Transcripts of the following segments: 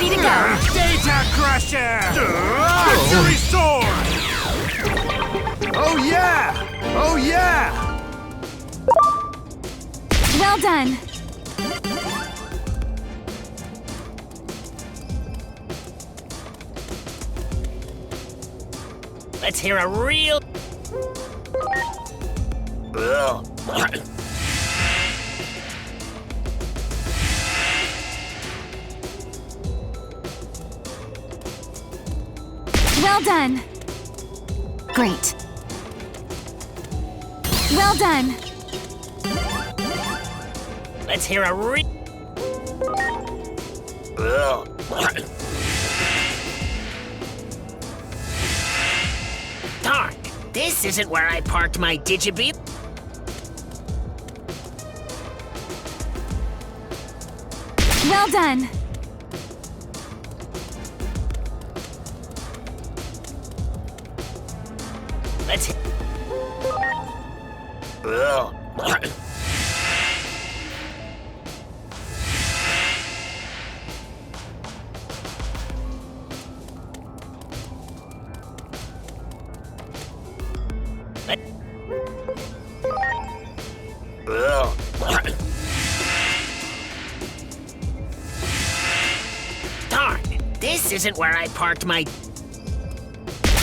ready to go. Data Crusher! Victory Sword! Oh yeah! Oh yeah! Well done. Let's hear a real... Well done. Great. Well done. Let's hear a real... Darn, this isn't where I parked my Digimon. Well done. Let's... Darn, this isn't where I parked my...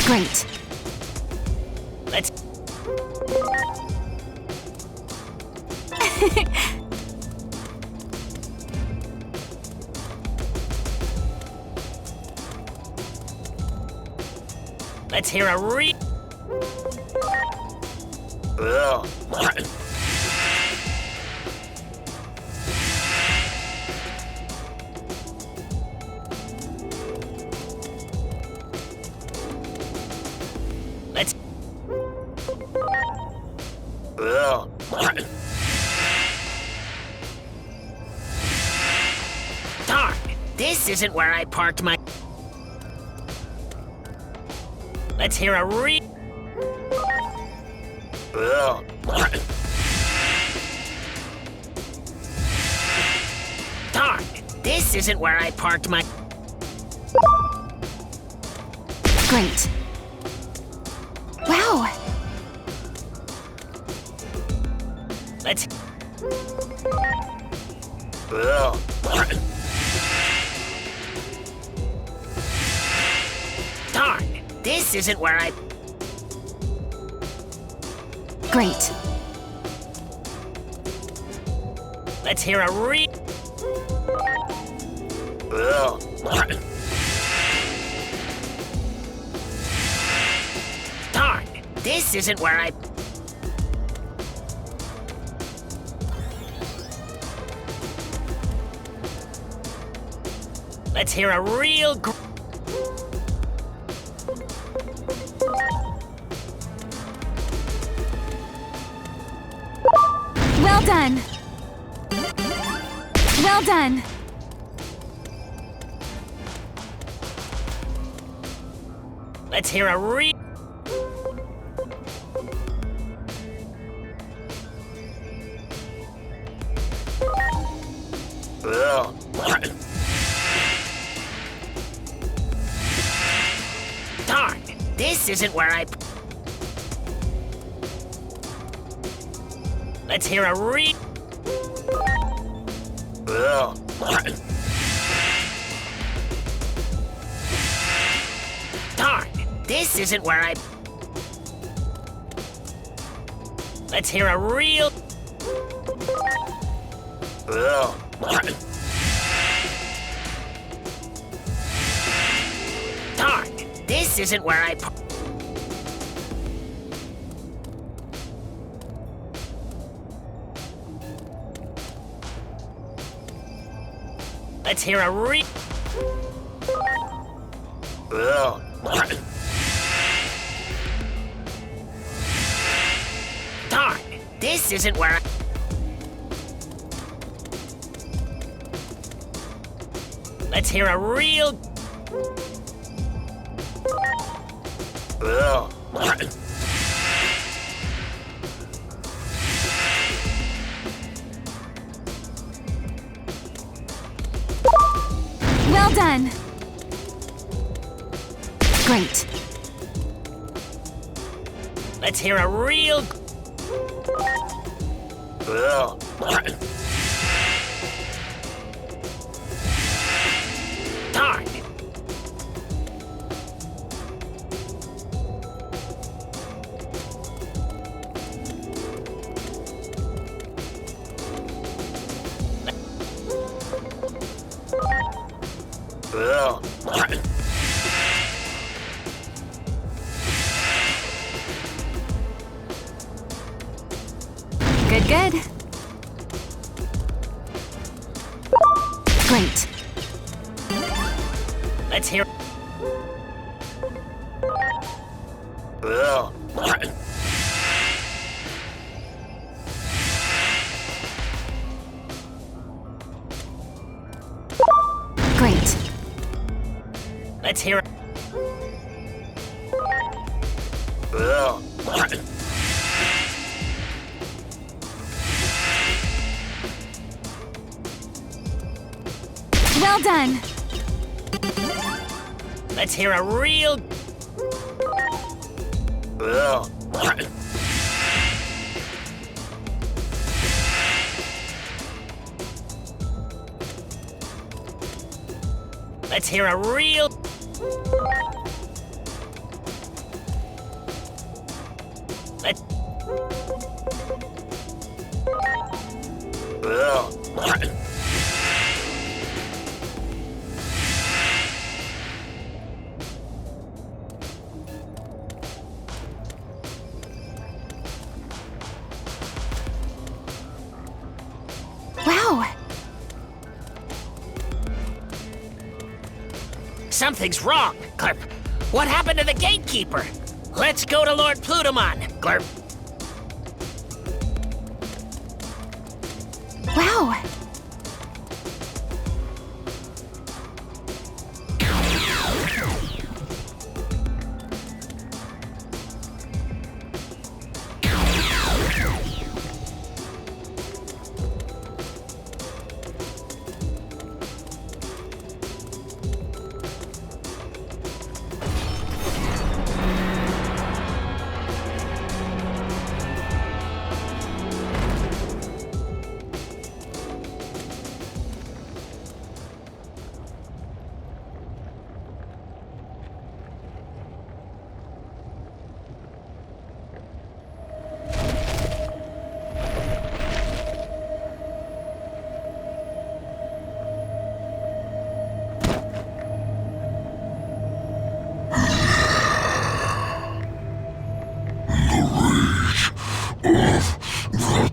Great. Let's... Let's hear a re... Let's... Darn, this isn't where I parked my... Let's hear a re... Darn, this isn't where I parked my... Great. Wow. Let's... Darn, this isn't where I... Great. Let's hear a re... Darn, this isn't where I... Let's hear a real... Well done. Well done. Let's hear a re... Darn, this isn't where I... Let's hear a re... Darn, this isn't where I... Let's hear a real... Darn, this isn't where I... Let's hear a re... Darn, this isn't where I... Let's hear a real... Well done. Great. Let's hear a real... Ugh. Darn. Ugh. Good, good. Great. Let's hear... Ugh. Great. Let's hear... Ugh. Well done. Let's hear a real... Ugh. Let's hear a real... Let's... Ugh. Wow. Something's wrong, Glurp. What happened to the gatekeeper? Let's go to Lord Plutomon, Glurp. Wow.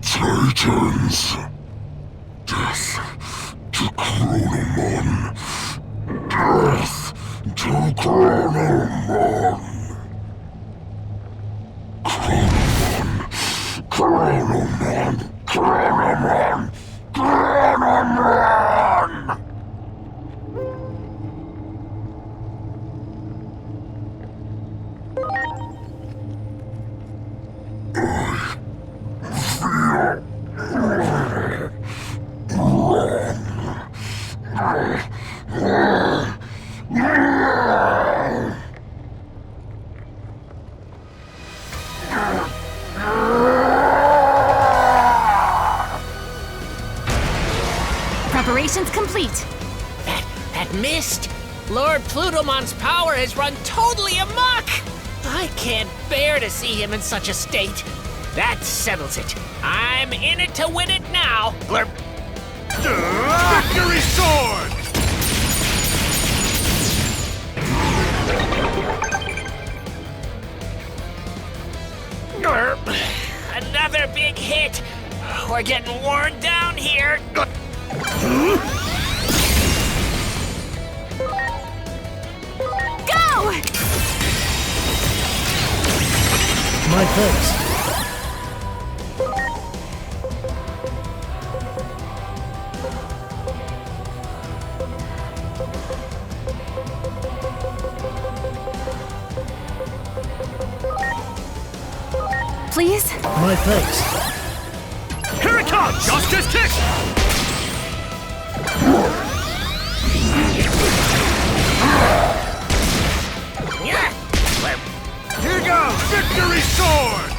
Titans. Death to Chronomon. Death to Chronomon. Chronomon. Chronomon. Chronomon. Preparations complete. That mist! Lord Plutomon's power has run totally amok! I can't bear to see him in such a state. That settles it. I'm in it to win it now, Glurp. Victory sword! Glurp. Another big hit. We're getting worn down here. Go! My thanks. Please? My thanks. Here it comes! Justice kick! Yeah. go! Victory sword!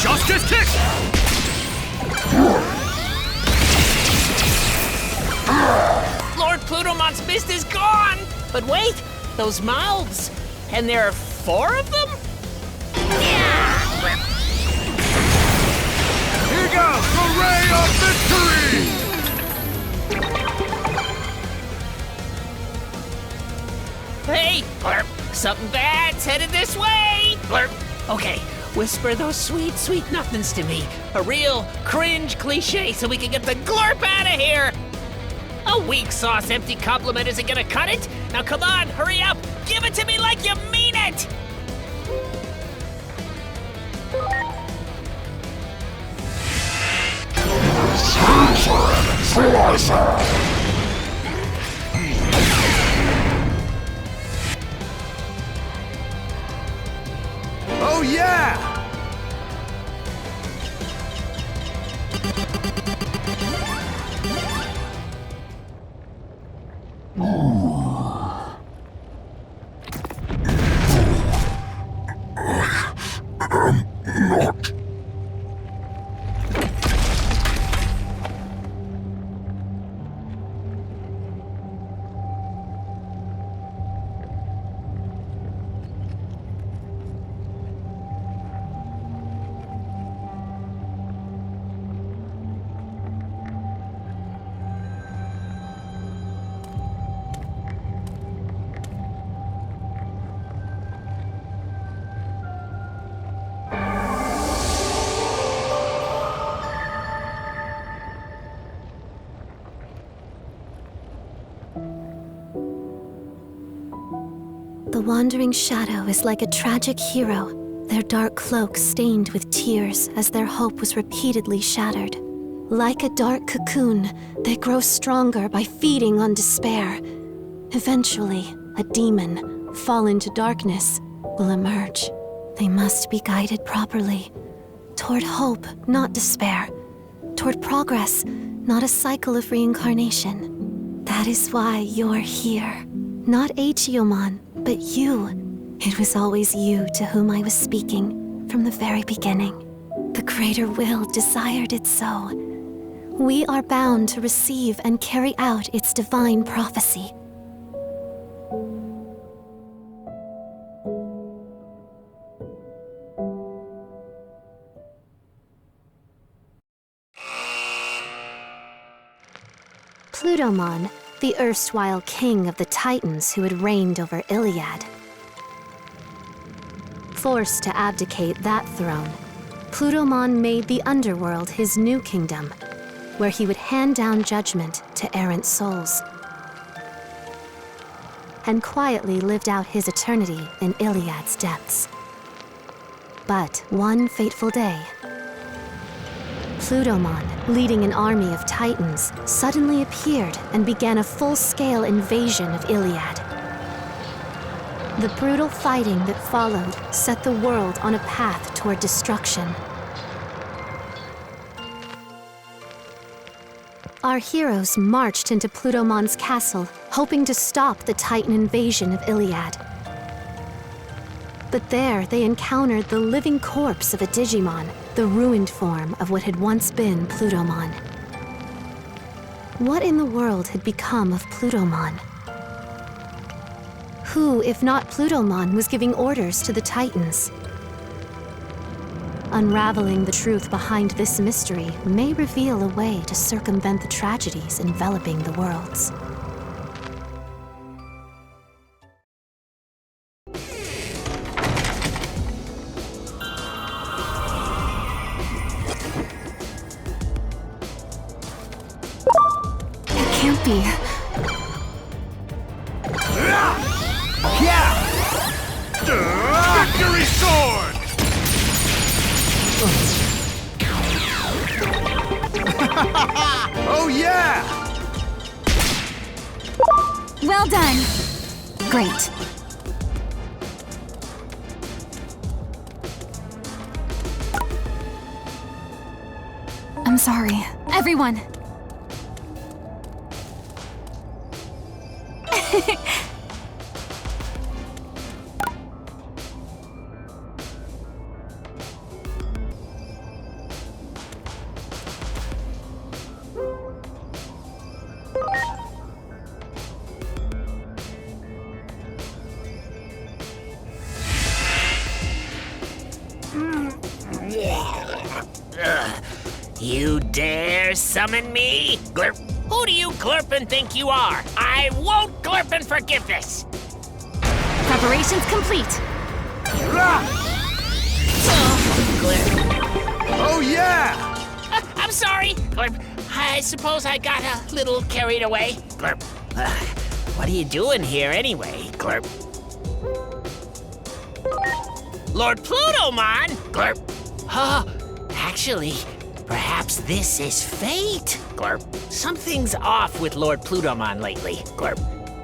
Justice kick! Lord Plutomon's mist is gone! But wait, those mouths! And there are 4 of them? Here goes the ray of victory! Hey, Blurp, something bad's headed this way! Blurp. Okay, whisper those sweet, sweet nothings to me. A real cringe cliche so we can get the glurp out of here! A weak sauce empty compliment isn't gonna cut it! Now come on, hurry up! Give it to me like you mean it! Oh yeah! The wandering shadow is like a tragic hero, their dark cloak stained with tears as their hope was repeatedly shattered. Like a dark cocoon, they grow stronger by feeding on despair. Eventually, a demon, fall into darkness, will emerge. They must be guided properly. Toward hope, not despair. Toward progress, not a cycle of reincarnation. That is why you're here. Not Achiomon, but you. It was always you to whom I was speaking from the very beginning. The greater will desired it so. We are bound to receive and carry out its divine prophecy. Plutomon, the erstwhile king of the Titans who had reigned over Iliad. Forced to abdicate that throne, Plutomon made the underworld his new kingdom, where he would hand down judgment to errant souls, and quietly lived out his eternity in Iliad's depths. But one fateful day, Plutomon, leading an army of Titans, suddenly appeared and began a full-scale invasion of Iliad. The brutal fighting that followed set the world on a path toward destruction. Our heroes marched into Plutomon's castle, hoping to stop the Titan invasion of Iliad. But there they encountered the living corpse of a Digimon, the ruined form of what had once been Plutomon. What in the world had become of Plutomon? Who, if not Plutomon, was giving orders to the Titans? Unraveling the truth behind this mystery may reveal a way to circumvent the tragedies enveloping the worlds. It can't be. Victory sword! Oh yeah! Well done. Great. I'm sorry. Everyone. You dare summon me? Glurp. Who do you glurpin' think you are? I won't glurpin' forgive this! Preparations complete. Glurp. Oh yeah! I'm sorry, Glurp. I suppose I got a little carried away. Glurp. What are you doing here anyway, Glurp? Lord Plutomon? Glurp. Actually, perhaps this is fate, Glurp. Something's off with Lord Plutomon lately, Glurp.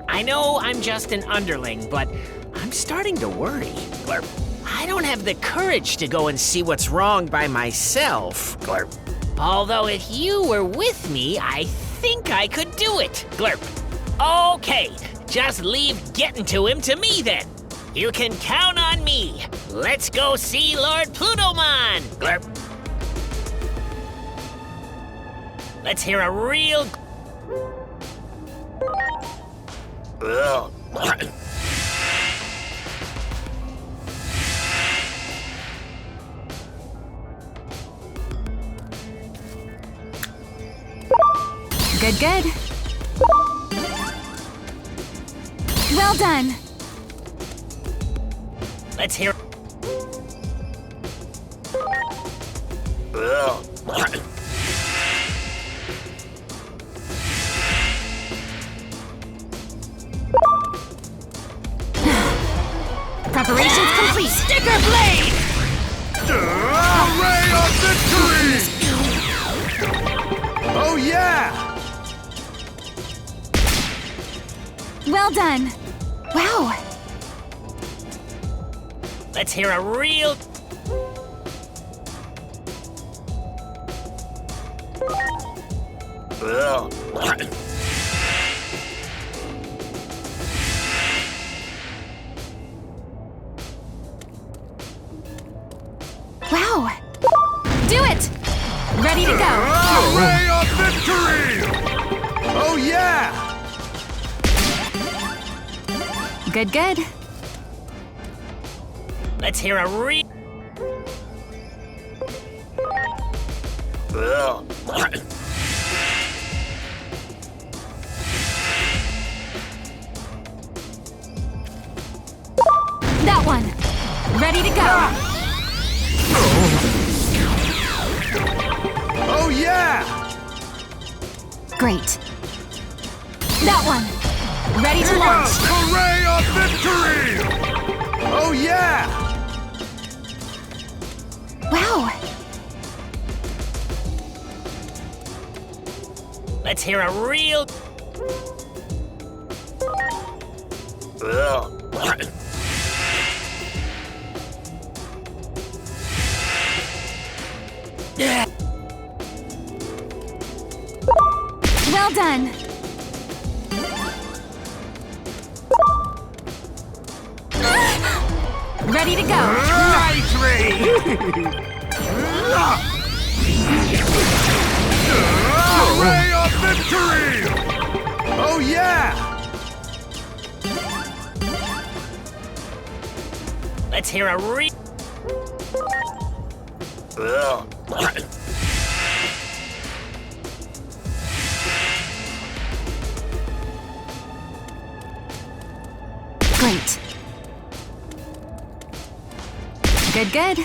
I know I'm just an underling, but I'm starting to worry, Glurp. I don't have the courage to go and see what's wrong by myself, Glurp. Although if you were with me, I think I could do it, Glurp. Okay, just leave getting to him to me then. You can count on me. Let's go see Lord Plutomon, Glurp. Let's hear a real... Ugh. Good, good. Well done. Let's hear... Ugh. Preparations complete. Sticker blade! Array of victory! Oh yeah! Well done. Wow. Let's hear a real... Ugh. Wow. Do it. Ready to go. Array of victory! Oh yeah! Good, good. Let's hear a real... Ugh. That one. Ready to go. Oh yeah! Great. That one. Ready to Here launch. goes! Array of victory! Oh yeah! Wow. Let's hear a real... Ugh. Well done. Ready to go. Array of victory! Oh yeah! Let's hear a real... Ugh. Great. Good, good.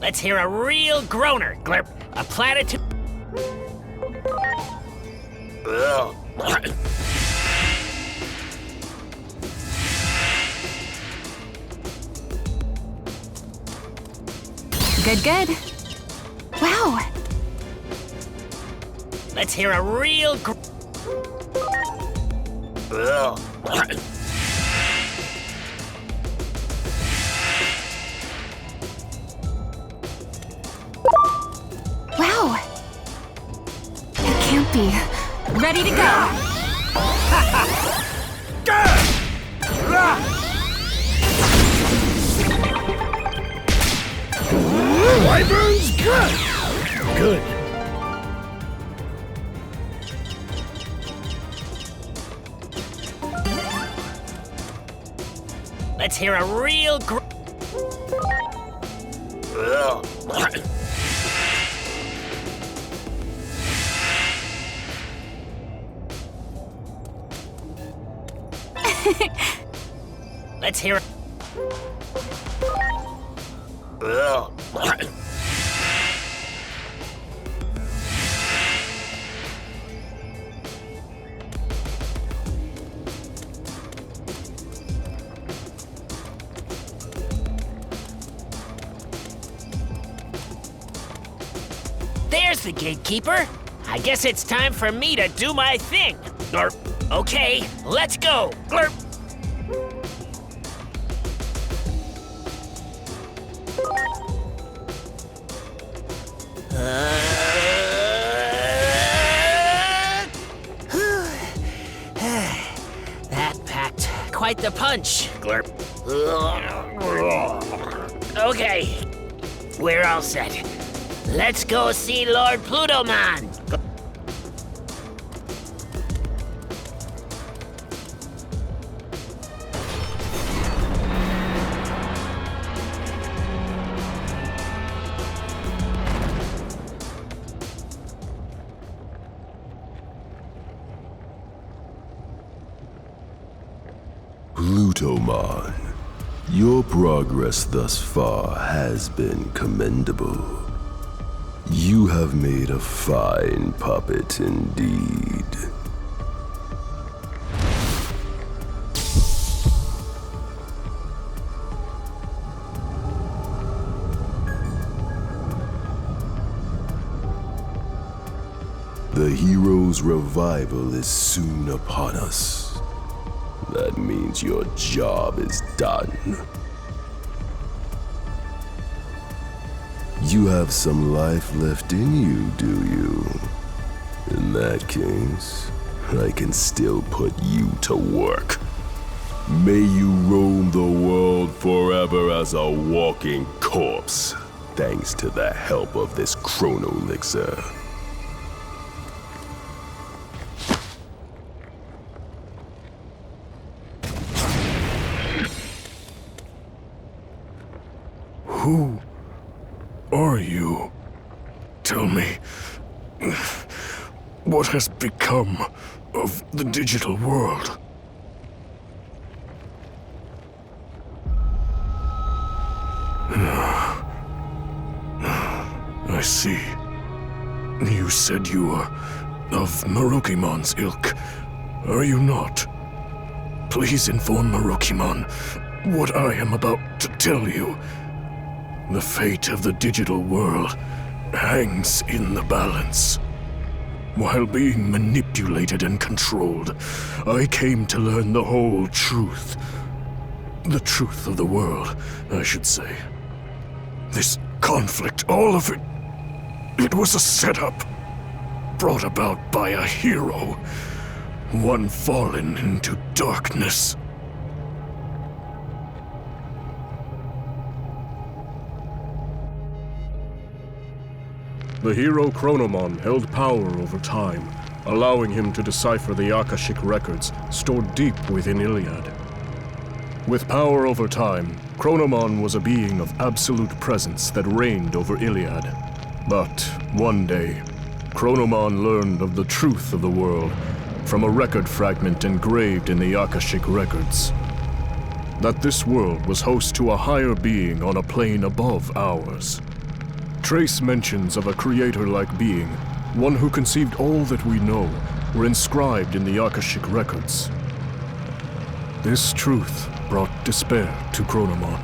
Let's hear a real groaner, Glurp. A platitude... Ugh. Good, good. Wow. Let's hear a real... Ugh. Wow. I can't happy. Ready to go. Wyvern's good! Good. Let's hear a real Let's hear There's the gatekeeper. I guess it's time for me to do my thing. Okay, let's go. That packed quite the punch. Okay, we're all set. Let's go see Lord Plutomon. Plutomon, your progress thus far has been commendable. You have made a fine puppet indeed. The hero's revival is soon upon us. That means your job is done. You have some life left in you, do you? In that case, I can still put you to work. May you roam the world forever as a walking corpse, thanks to the help of this chrono elixir. Who are you? Tell me, what has become of the digital world? I see. You said you are of Marukimon's ilk, are you not? Please inform Marukimon what I am about to tell you. The fate of the digital world hangs in the balance. While being manipulated and controlled, I came to learn the whole truth. The truth of the world, I should say. This conflict, all of it, it was a setup, brought about by a hero, one fallen into darkness. The hero Chronomon held power over time, allowing him to decipher the Akashic records stored deep within Iliad. With power over time, Chronomon was a being of absolute presence that reigned over Iliad. But one day, Chronomon learned of the truth of the world from a record fragment engraved in the Akashic records. That this world was host to a higher being on a plane above ours. Trace mentions of a creator-like being, one who conceived all that we know, were inscribed in the Akashic records. This truth brought despair to Chronomon.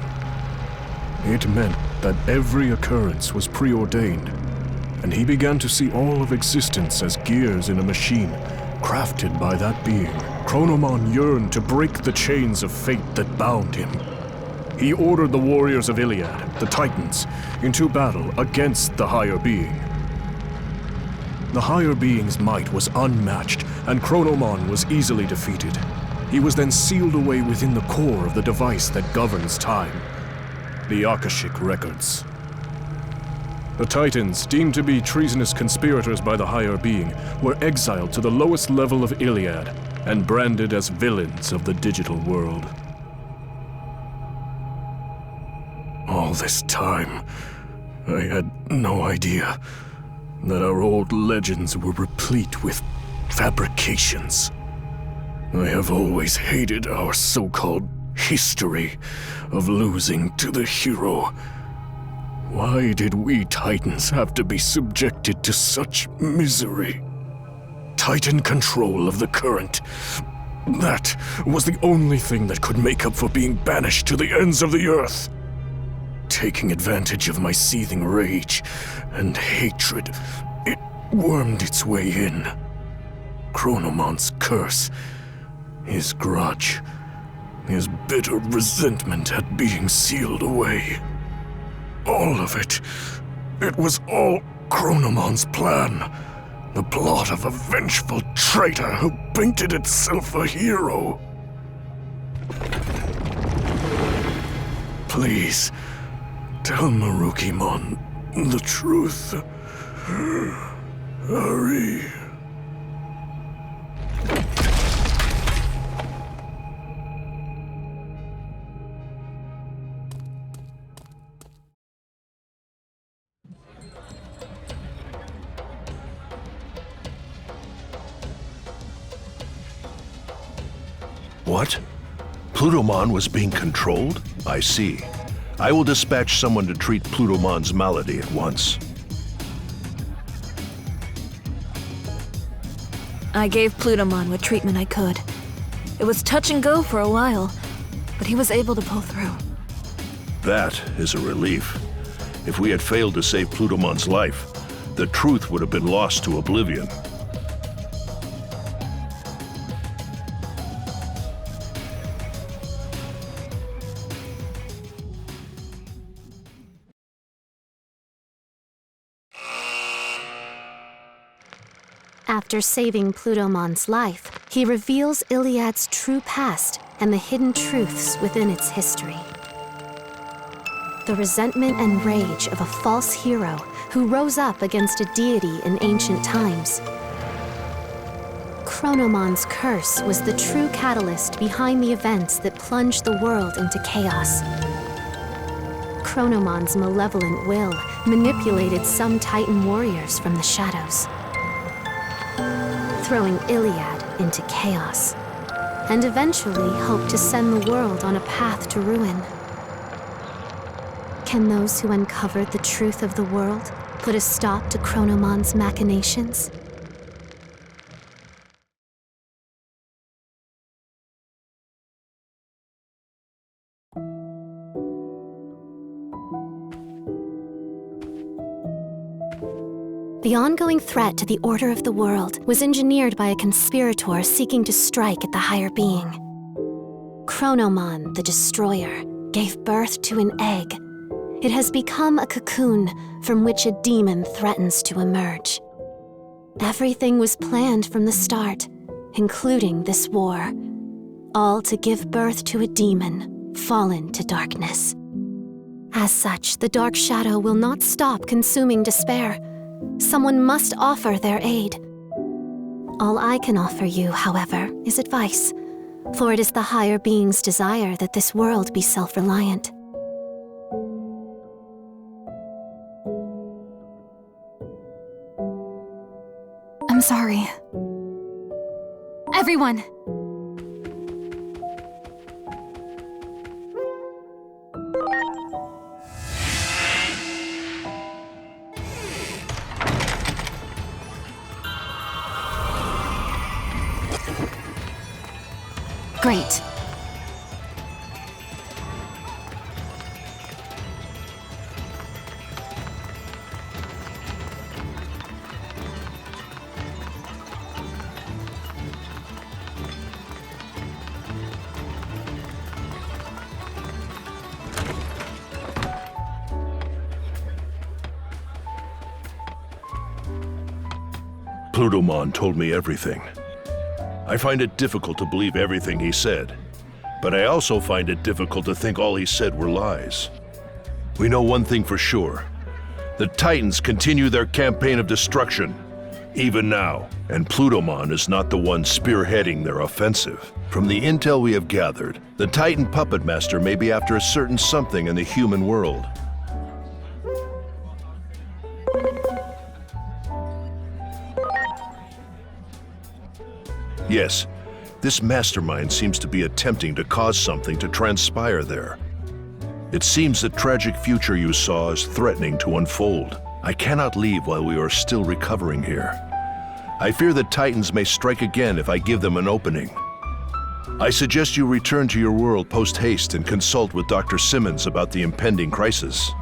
It meant that every occurrence was preordained, and he began to see all of existence as gears in a machine, crafted by that being. Chronomon yearned to break the chains of fate that bound him. He ordered the warriors of Iliad, the Titans, into battle against the higher being. The higher being's might was unmatched, and Chronomon was easily defeated. He was then sealed away within the core of the device that governs time, the Akashic Records. The Titans, deemed to be treasonous conspirators by the higher being, were exiled to the lowest level of Iliad and branded as villains of the digital world. All this time, I had no idea that our old legends were replete with fabrications. I have always hated our so-called history of losing to the hero. Why did we Titans have to be subjected to such misery? Titan control of the current. That was the only thing that could make up for being banished to the ends of the earth. Taking advantage of my seething rage and hatred, it wormed its way in. Chronomon's curse, his grudge, his bitter resentment at being sealed away. All of it. It was all Chronomon's plan. The plot of a vengeful traitor who painted itself a hero. Please, tell Marukimon the truth. Hurry. What? Plutomon was being controlled? I see. I will dispatch someone to treat Plutomon's malady at once. I gave Plutomon what treatment I could. It was touch and go for a while, but he was able to pull through. That is a relief. If we had failed to save Plutomon's life, the truth would have been lost to oblivion. After saving Plutomon's life, he reveals Iliad's true past and the hidden truths within its history. The resentment and rage of a false hero who rose up against a deity in ancient times. Chronomon's curse was the true catalyst behind the events that plunged the world into chaos. Chronomon's malevolent will manipulated some Titan warriors from the shadows, throwing Iliad into chaos, and eventually hoped to send the world on a path to ruin. Can those who uncovered the truth of the world put a stop to Chronomon's machinations? The ongoing threat to the order of the world was engineered by a conspirator seeking to strike at the higher being. Chronomon, the Destroyer, gave birth to an egg. It has become a cocoon from which a demon threatens to emerge. Everything was planned from the start, including this war, all to give birth to a demon fallen to darkness. As such, the Dark Shadow will not stop consuming despair. Someone must offer their aid. All I can offer you, however, is advice, for it is the higher being's desire that this world be self-reliant. I'm sorry. Everyone! Great. Plutomon told me everything. I find it difficult to believe everything he said, but I also find it difficult to think all he said were lies. We know one thing for sure. The Titans continue their campaign of destruction, even now, and Plutomon is not the one spearheading their offensive. From the intel we have gathered, the Titan Puppet Master may be after a certain something in the human world. Yes, this mastermind seems to be attempting to cause something to transpire there. It seems the tragic future you saw is threatening to unfold. I cannot leave while we are still recovering here. I fear the Titans may strike again if I give them an opening. I suggest you return to your world post-haste and consult with Dr. Simmons about the impending crisis.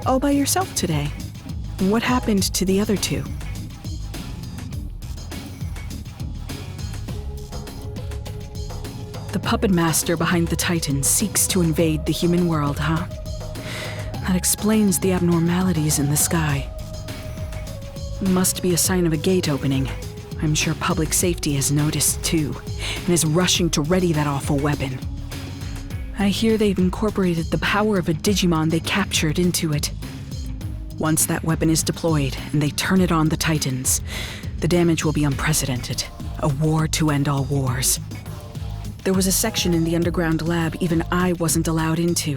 All by yourself today? What happened to the other two? The puppet master behind the Titans seeks to invade the human world, huh? That explains the abnormalities in the sky. Must be a sign of a gate opening. I'm sure public safety has noticed too, and is rushing to ready that awful weapon. I hear they've incorporated the power of a Digimon they captured into it. Once that weapon is deployed and they turn it on the Titans, the damage will be unprecedented. A war to end all wars. There was a section in the underground lab even I wasn't allowed into.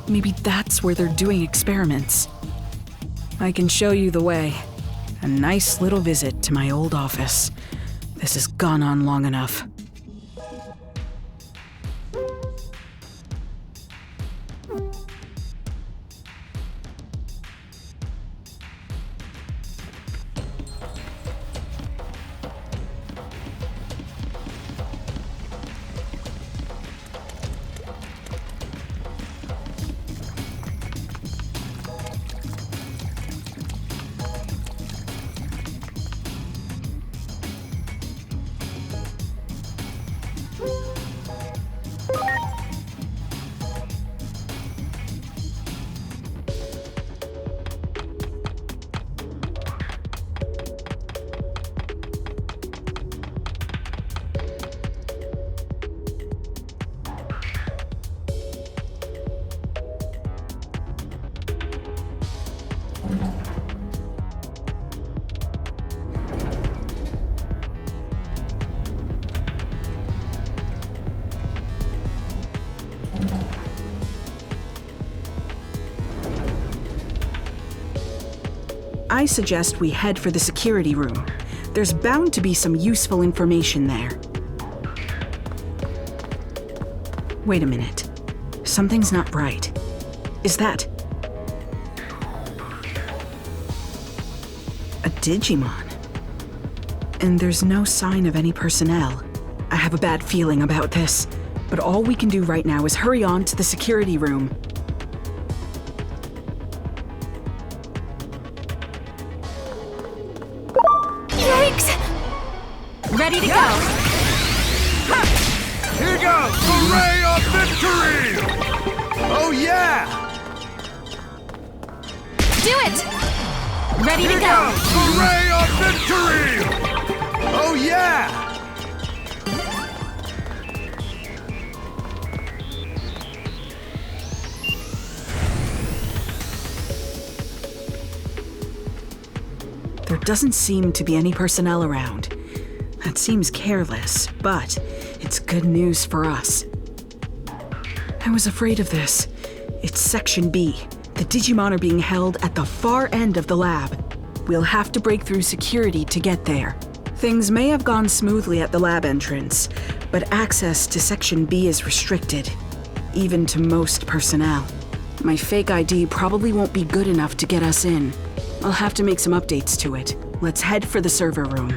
Maybe that's where they're doing experiments. I can show you the way. A nice little visit to my old office. This has gone on long enough. I suggest we head for the security room. There's bound to be some useful information there. Wait a minute. Something's not right. Is that a Digimon? And there's no sign of any personnel. I have a bad feeling about this, but all we can do right now is hurry on to the security room. Ready to go. Here goes the ray of victory! Oh yeah! it! Ready to go! The ray of victory! Oh yeah! There doesn't seem to be any personnel around. That seems careless, but it's good news for us. I was afraid of this. It's Section B. The Digimon are being held at the far end of the lab. We'll have to break through security to get there. Things may have gone smoothly at the lab entrance, but access to Section B is restricted, even to most personnel. My fake ID probably won't be good enough to get us in. I'll have to make some updates to it. Let's head for the server room.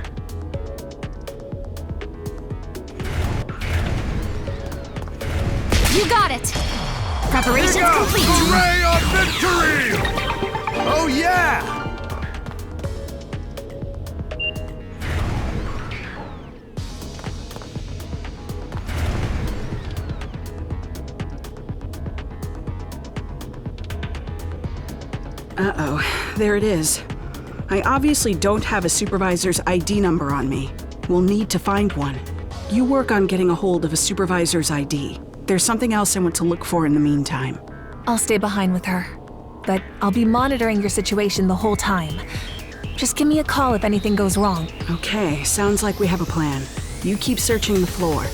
You got it! Preparations complete! The ray of victory! Oh yeah! Uh-oh, there it is. I obviously don't have a supervisor's ID number on me. We'll need to find one. You work on getting a hold of a supervisor's ID. There's something else I want to look for in the meantime. I'll stay behind with her, but I'll be monitoring your situation the whole time. Just give me a call if anything goes wrong. Okay, sounds like we have a plan. You keep searching the floor.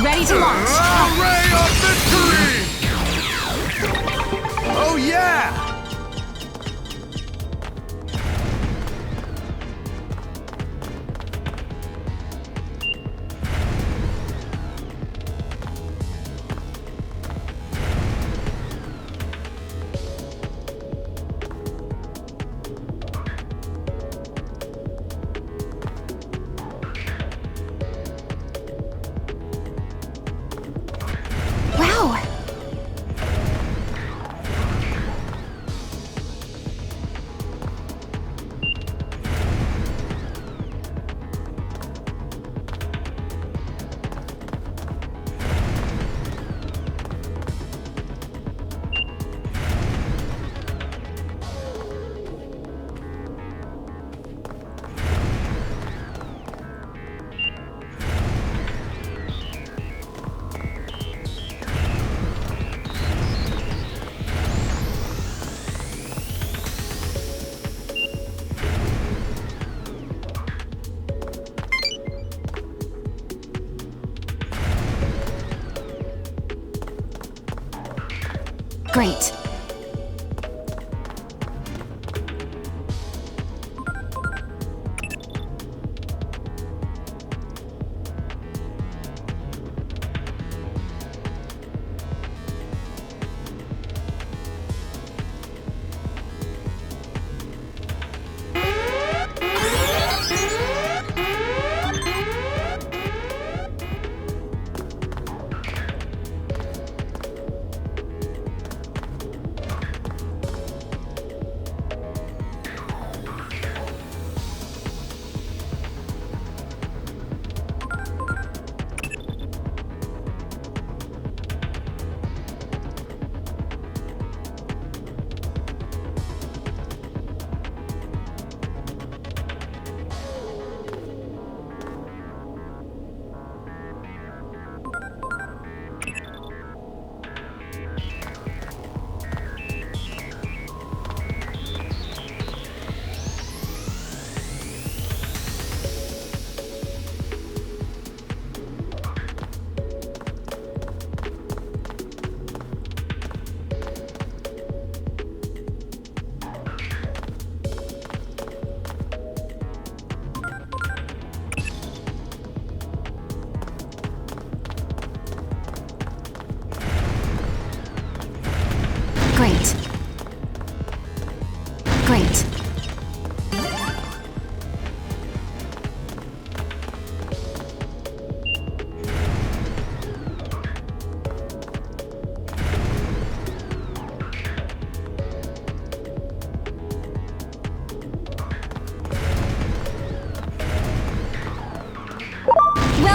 Ready to launch! A ray of victory! Oh yeah! Great.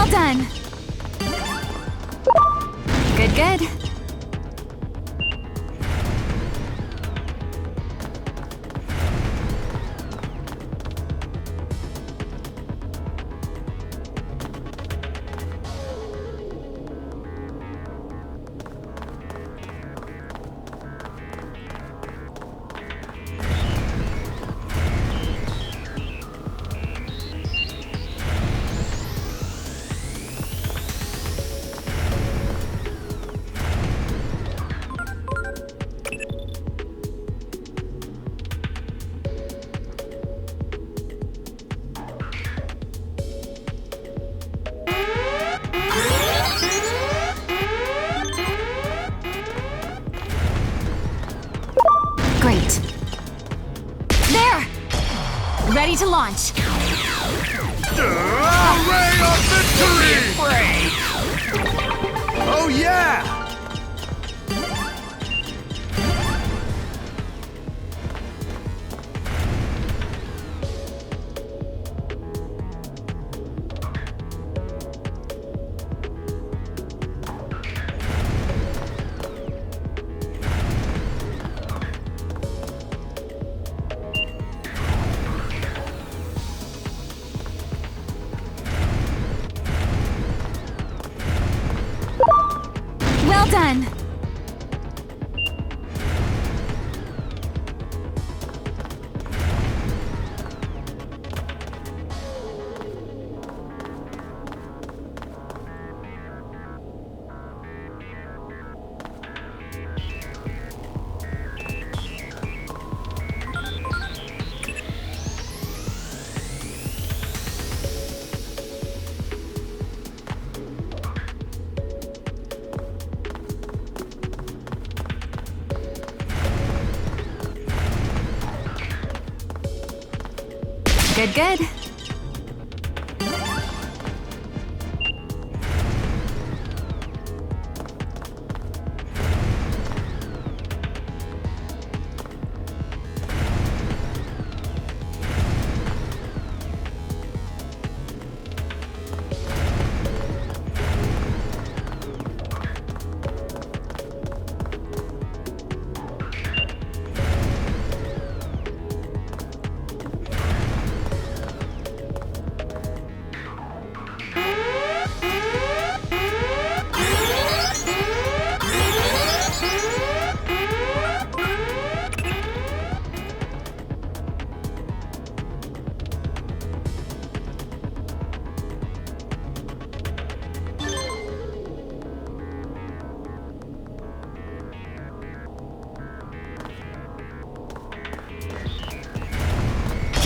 Well done. Good, good. Great. There! Ready to launch. Ray of victory! Oh yeah! Well done. Good, good.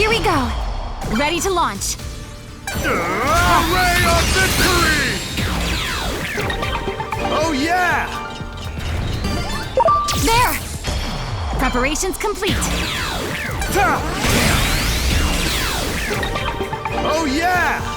Here we go. Ready to launch. Ray of victory! Oh yeah! There! Preparations complete. Oh yeah!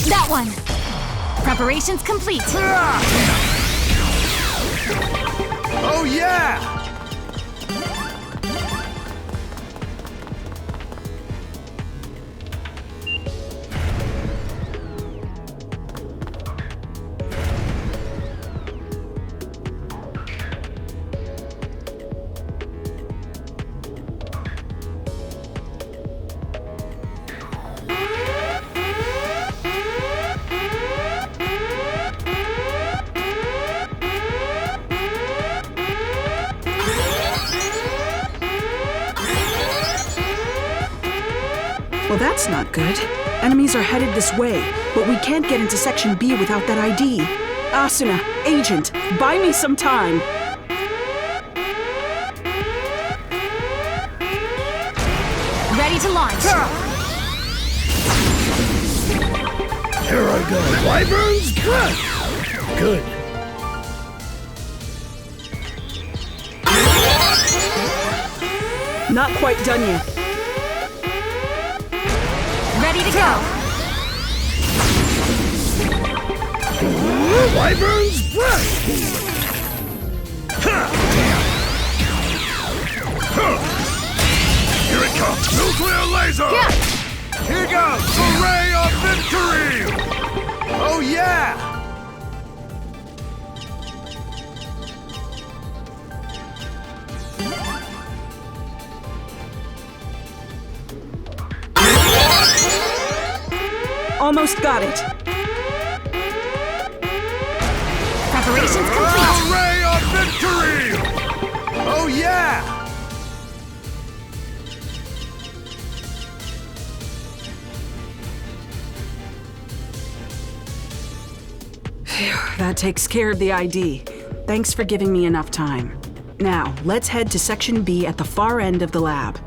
That one. Preparations complete. Oh yeah! Well, that's not good. Enemies are headed this way, but we can't get into Section B without that ID. Asuna, Agent, buy me some time. Ready to launch. Here I go. Wyvern's breath! Good. Not quite done yet. Ready to go! Wyvern's Breath! Here it comes! Nuclear laser! Here goes the ray of victory! Oh yeah! Almost got it. Preparations complete! The ray of victory! Oh yeah! Phew, that takes care of the ID. Thanks for giving me enough time. Now, let's head to Section B at the far end of the lab.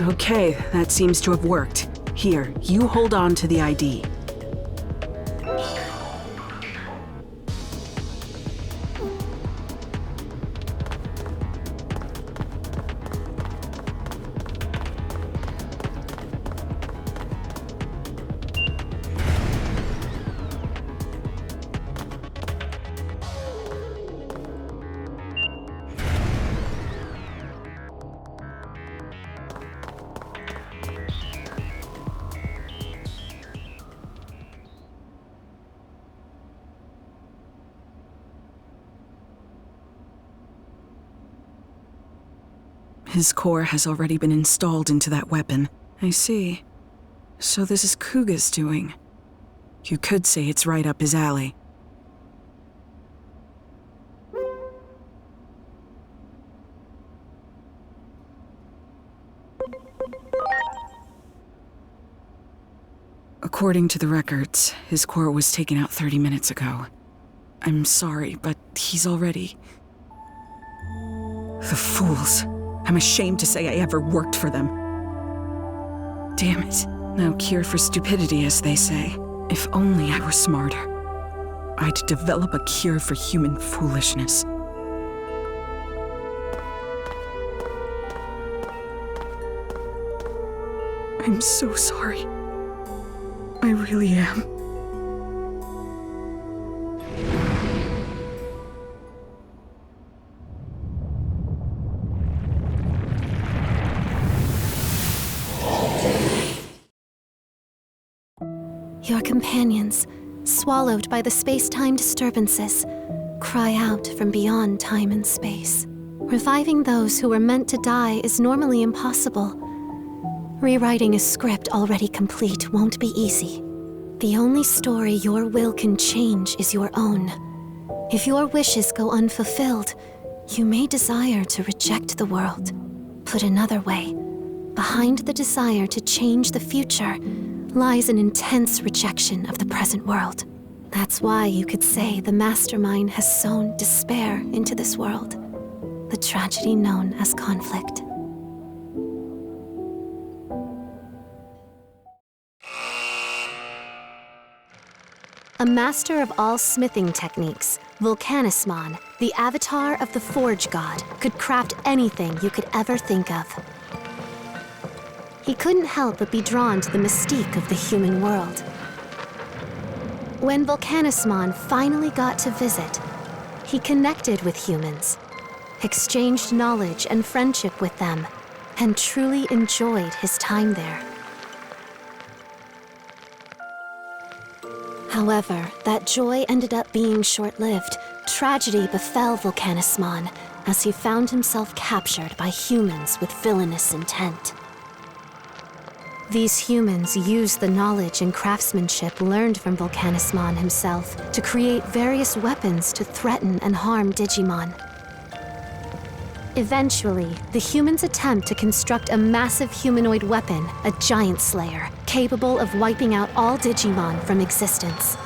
Okay, that seems to have worked. Here, you hold on to the ID. His core has already been installed into that weapon. I see. So this is Kuga's doing. You could say it's right up his alley. According to the records, his core was taken out 30 minutes ago. I'm sorry, but he's already... The fools. I'm ashamed to say I ever worked for them. Damn it. No cure for stupidity, as they say. If only I were smarter. I'd develop a cure for human foolishness. I'm so sorry. I really am. Your companions, swallowed by the space-time disturbances, cry out from beyond time and space. Reviving those who were meant to die is normally impossible. Rewriting a script already complete won't be easy. The only story your will can change is your own. If your wishes go unfulfilled, you may desire to reject the world. Put another way, behind the desire to change the future lies an intense rejection of the present world. That's why you could say the mastermind has sown despair into this world, the tragedy known as conflict. A master of all smithing techniques, Volcanismon, the avatar of the Forge God, could craft anything you could ever think of. He couldn't help but be drawn to the mystique of the human world. When Volcanismon finally got to visit, he connected with humans, exchanged knowledge and friendship with them, and truly enjoyed his time there. However, that joy ended up being short-lived. Tragedy befell Volcanismon as he found himself captured by humans with villainous intent. These humans used the knowledge and craftsmanship learned from Volcanismon himself to create various weapons to threaten and harm Digimon. Eventually, the humans attempt to construct a massive humanoid weapon, a giant slayer, capable of wiping out all Digimon from existence.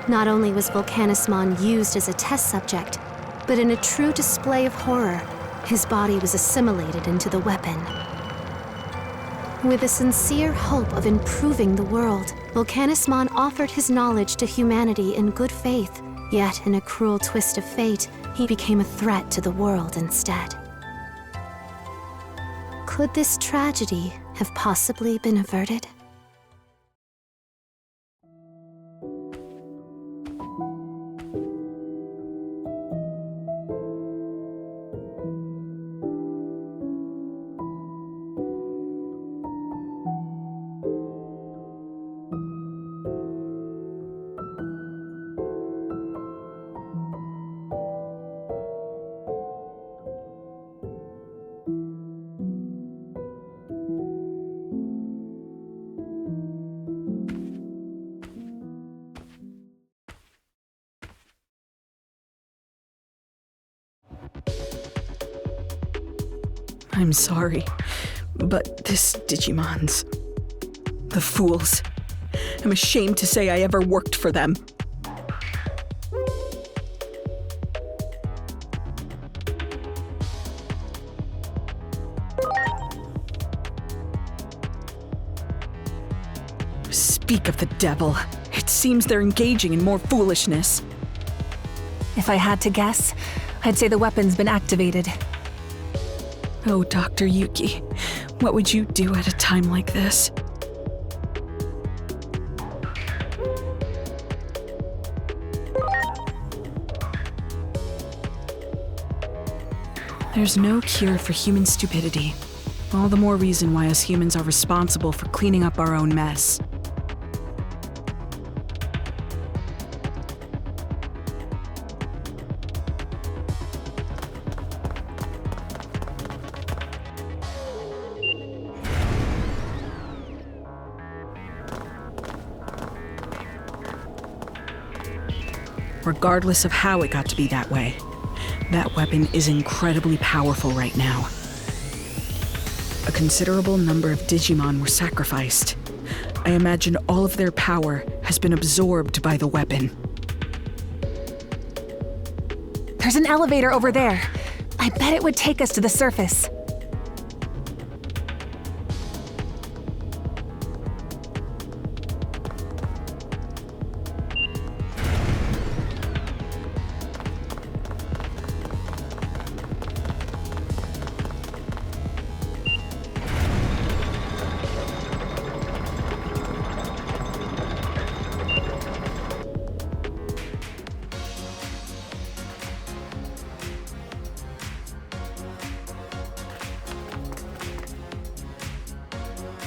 Not only was Volcanismon used as a test subject, but in a true display of horror, his body was assimilated into the weapon. With a sincere hope of improving the world, Volcanismon offered his knowledge to humanity in good faith, yet in a cruel twist of fate, he became a threat to the world instead. Could this tragedy have possibly been averted? I'm sorry, but this Digimon's... the fools. I'm ashamed to say I ever worked for them. Speak of the devil. It seems they're engaging in more foolishness. If I had to guess, I'd say the weapon's been activated. Oh, Dr. Yuki, what would you do at a time like this? There's no cure for human stupidity. All the more reason why us humans are responsible for cleaning up our own mess. Regardless of how it got to be that way, that weapon is incredibly powerful right now. A considerable number of Digimon were sacrificed. I imagine all of their power has been absorbed by the weapon. There's an elevator over there. I bet it would take us to the surface.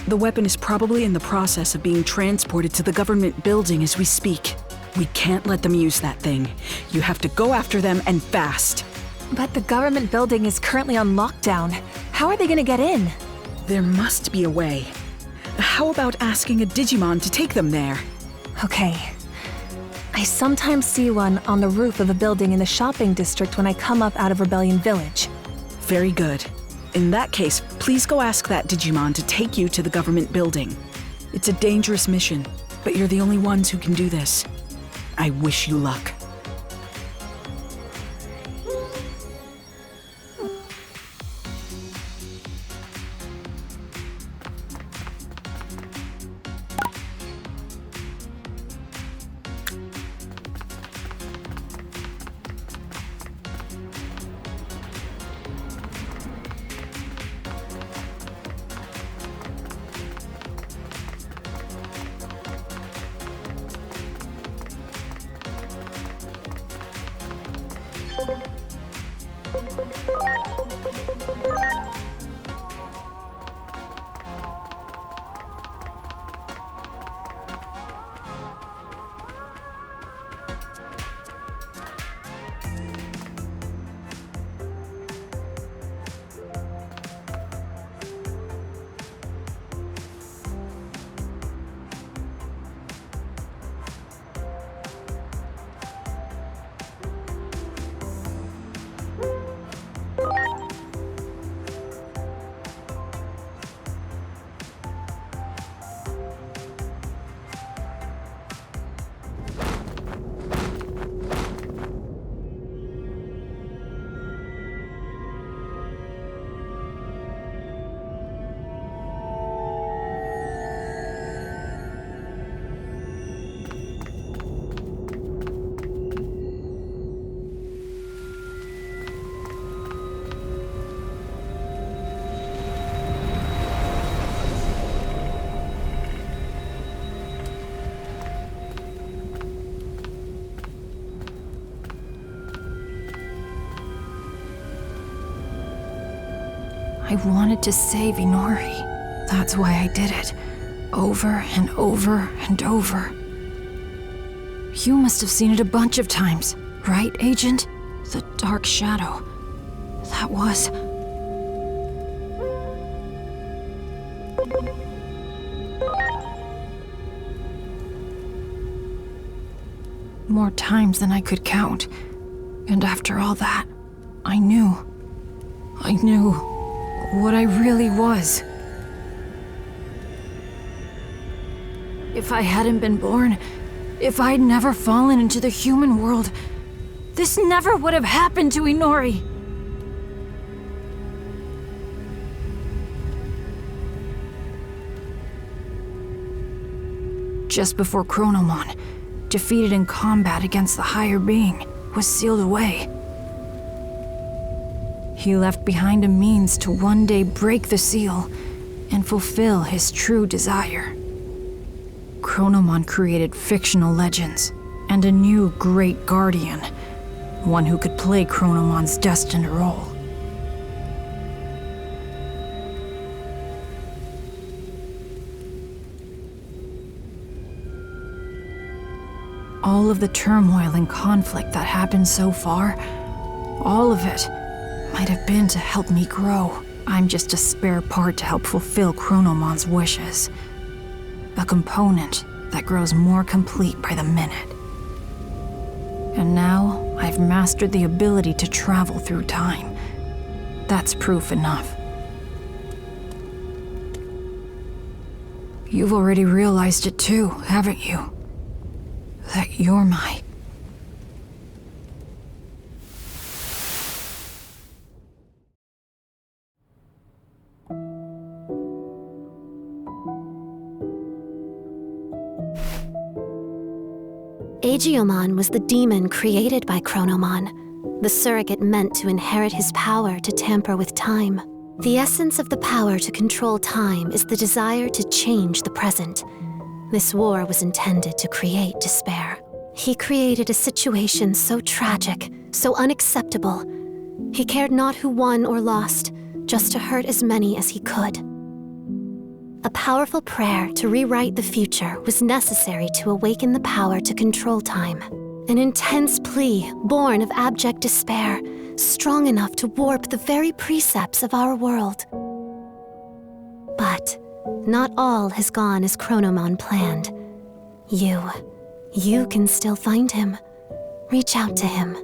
The weapon is probably in the process of being transported to the government building as we speak. We can't let them use that thing. You have to go after them and fast. But the government building is currently on lockdown. How are they gonna get in? There must be a way. How about asking a Digimon to take them there? Okay. I sometimes see one on the roof of a building in the shopping district when I come up out of Rebellion Village. Very good. In that case, please go ask that Digimon to take you to the government building. It's a dangerous mission, but you're the only ones who can do this. I wish you luck. I wanted to save Inori. That's why I did it. Over and over and over. You must have seen it a bunch of times, right, Agent? The dark shadow. That was... more times than I could count. And after all that, I knew what I really was. If I hadn't been born, if I'd never fallen into the human world, this never would have happened to Inori. Just before Chronomon, defeated in combat against the higher being, was sealed away. He left behind a means to one day break the seal and fulfill his true desire. Chronomon created fictional legends and a new great guardian, one who could play Chronomon's destined role. All of the turmoil and conflict that happened so far, all of it might have been to help me grow. I'm just a spare part to help fulfill Chronomon's wishes. A component that grows more complete by the minute. And now, I've mastered the ability to travel through time. That's proof enough. You've already realized it too, haven't you? That you're my... Agiomon was the demon created by Chronomon, the surrogate meant to inherit his power to tamper with time. The essence of the power to control time is the desire to change the present. This war was intended to create despair. He created a situation so tragic, so unacceptable. He cared not who won or lost, just to hurt as many as he could. A powerful prayer to rewrite the future was necessary to awaken the power to control time. An intense plea born of abject despair, strong enough to warp the very precepts of our world. But not all has gone as Chronomon planned. You can still find him. Reach out to him.